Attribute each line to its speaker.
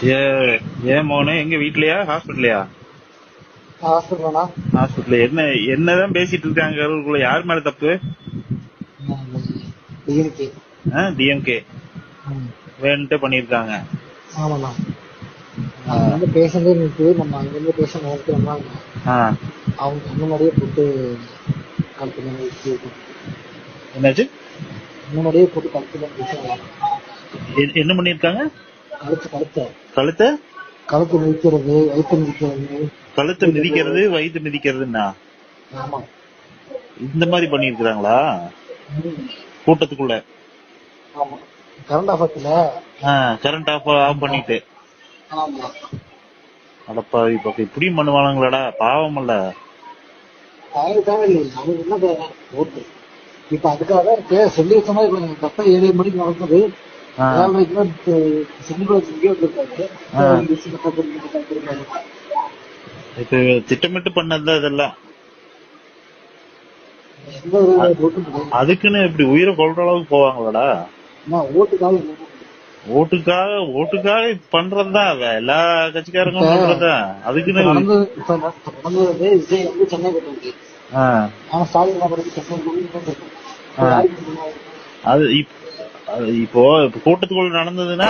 Speaker 1: ஏ ஏன் மோனே எங்க வீட்லயா ஹாஸ்பிட்டலையா?
Speaker 2: ஹாஸ்பிட்டலா?
Speaker 1: ஹாஸ்பிட்டல் என்னதான் பேசிட்டு இருக்காங்க கருவுக்குள்ள? யார் மேல தப்பு?
Speaker 2: டிஎம்கே.
Speaker 1: டிஎம்கே வேணுன்ட்டு பண்ணிருக்காங்க.
Speaker 2: ஆமாண்ணா. அங்க வந்து பேஷண்டே நிற்கு, நம்ம அங்கிருந்து பேஷண்ட் நிறுத்துறோம்னா அவங்க முன்னாடியே போட்டு கழுத்துல
Speaker 1: என்னாச்சு?
Speaker 2: முன்னாடியே போட்டு கழுத்துல பேசலாம்.
Speaker 1: என்ன பண்ணிருக்காங்க?
Speaker 2: கழுத்து
Speaker 1: கழுத்து
Speaker 2: மிதிக்கிறது, வயிற்று மிதிக்கிறது.
Speaker 1: கழுத்தை மிதிக்கிறது, வயிற்று மிதிக்கிறதுன்னா
Speaker 2: ஆமா,
Speaker 1: இந்த மாதிரி பண்ணிருக்காங்களா கூட்டத்துக்குள்ள?
Speaker 2: ஆமா. கரண்ட் ஆஃபர்ல
Speaker 1: கரண்ட் ஆஃப் பண்ணிட்டு அடப்பாவி பக்கம் இப்படியும் பண்ணுவானுங்களாடா? பாவம் இல்ல.
Speaker 2: இப்ப அதுக்காக சொல்லி வச்ச மாதிரி கரெக்டா 7 மணிக்கு நடக்குது.
Speaker 1: இப்ப திட்டமிட்டு பண்ணதுதான் இதெல்லாம். அதுக்குன்னு இப்படி உயிரை கொள்ற அளவுக்கு போவாங்களாடா? ஓட்டுக்காக பண்றதுதான் எல்லா கட்சிக்காரங்களும் பண்றதுதான். அதுக்குன்னு அது இப்போ கூட்டத்துக்குள்ள நடந்ததுன்னா